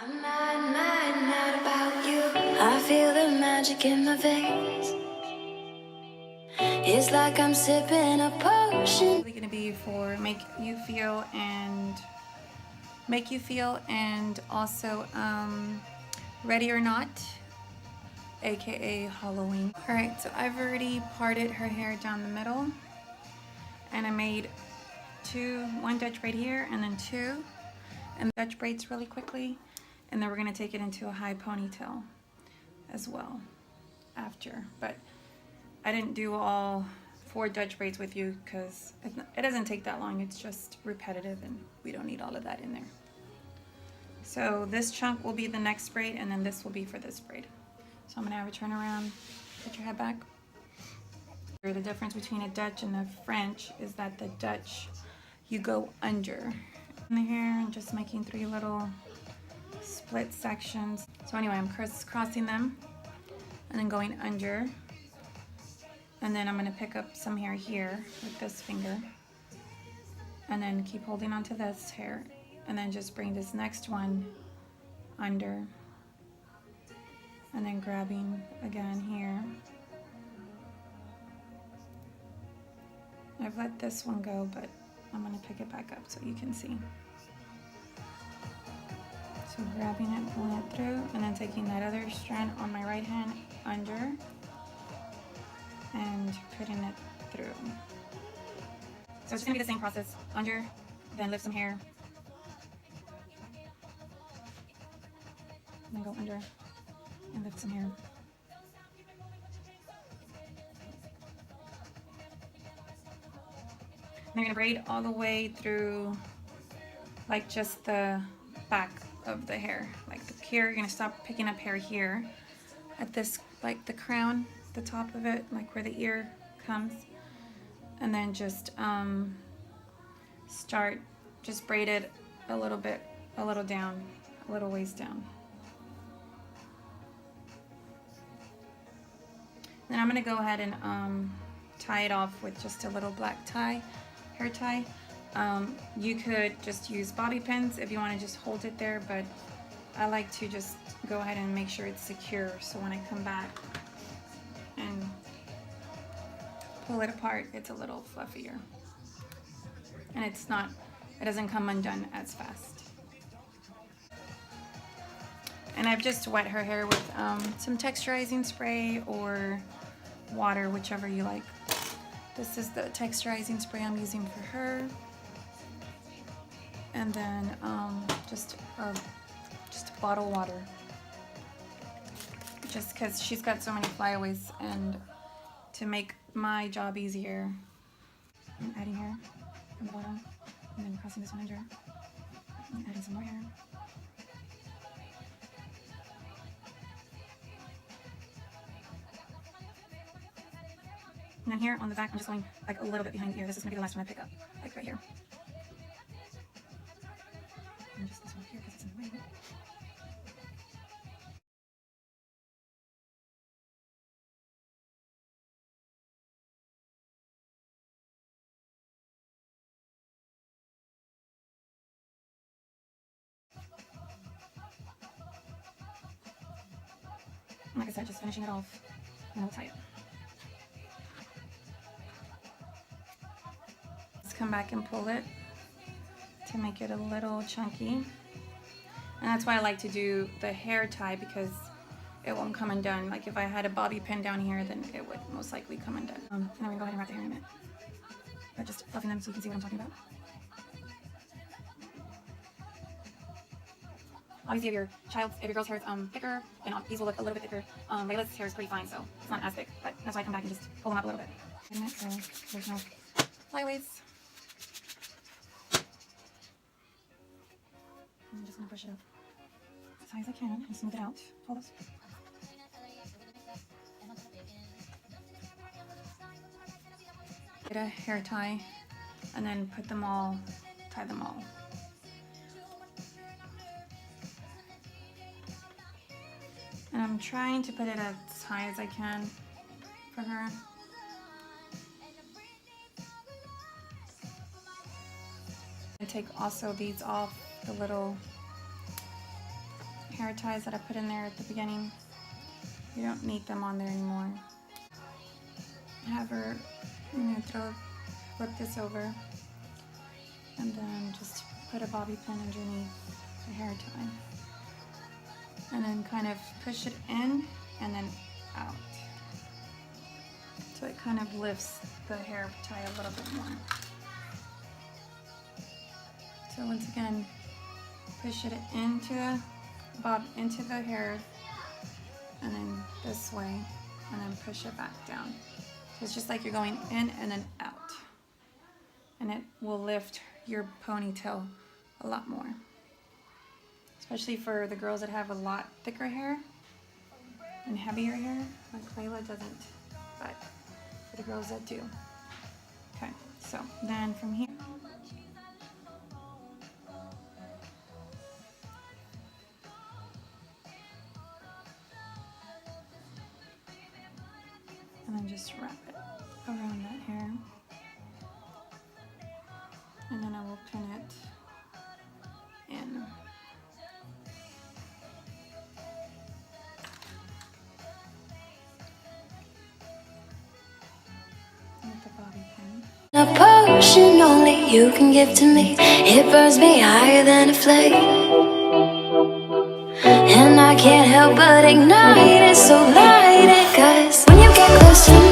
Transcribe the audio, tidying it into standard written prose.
Not about you. I feel the magic in my veins. It's like I'm sipping a potion. It's gonna be for make you feel and also Ready or Not, aka Halloween. All right, so I've already parted her hair down the middle, and I made one Dutch braid here and then two, and Dutch braids really quickly, and then we're gonna take it into a high ponytail as well after. But I didn't do all 4 Dutch braids with you because it doesn't take that long. It's just repetitive and we don't need all of that in there. So this chunk will be the next braid, and then this will be for this braid. So I'm gonna have a turn around, put your head back. The difference between a Dutch and a French is that the Dutch, you go under in the hair and just making 3 little split sections. So anyway, I'm crisscrossing them and then going under. And then I'm gonna pick up some hair here with this finger and then keep holding onto this hair and then just bring this next one under and then grabbing again here. I've let this one go, but I'm gonna pick it back up so you can see. So grabbing it, pulling it through, and then taking that other strand on my right hand under and putting it through. So it's gonna be the same process. Under, then lift some hair, and then go under and lift some hair. And you're gonna braid all the way through, like just the back of the hair. Like here, you're gonna stop picking up hair here at this, like the crown, the top of it, like where the ear comes, and then just just braid it a little bit, a little down, a little ways down. Then I'm gonna go ahead and tie it off with just a little black tie, hair tie. You could just use bobby pins if you want to just hold it there, but I like to just go ahead and make sure it's secure, so when I come back and pull it apart, it's a little fluffier and it doesn't come undone as fast. And I've just wet her hair with some texturizing spray or water, whichever you like. This is the texturizing spray I'm using for her, and then just bottled water, just because she's got so many flyaways, and to make my job easier, I'm adding hair from the bottom and then crossing this one under and adding some more hair. And then here on the back, I'm just going like a little bit behind the ear. This is going to be the last one I pick up, like right here. And just this one here because it's in the way. And like I said, just finishing it off, and I'll tie it. Let's come back and pull it to make it a little chunky. And that's why I like to do the hair tie, because it won't come undone. Like if I had a bobby pin down here, then it would most likely come undone. And then we're gonna go ahead and wrap the hair in a minute. But just fluffing them so you can see what I'm talking about. Obviously, if your girl's hair is thicker, then these will look a little bit thicker. Layla's hair is pretty fine, so it's not as thick, but that's why I come back and just pull them up a little bit. So there's no flyaways. I'm just gonna brush it up as high as I can and smooth it out. Hold this. Get a hair tie and then tie them all. And I'm trying to put it as high as I can for her. I take also these off, the little hair ties that I put in there at the beginning. You don't need them on there anymore. Have her, flip this over, and then just put a bobby pin underneath the hair tie. And then kind of push it in and then out. So it kind of lifts the hair tie a little bit more. So once again, push it into the hair, and then this way, and then push it back down. So it's just like you're going in and then out. And it will lift your ponytail a lot more. Especially for the girls that have a lot thicker hair and heavier hair, like Layla doesn't, but for the girls that do. Okay, so then from here, and then just wrap it around that hair, and then I will pin it in. With the bobby pin. A potion only you can give to me. It burns me higher than a flame, and I can't help but ignite it. So light it, 'cause when you get close to me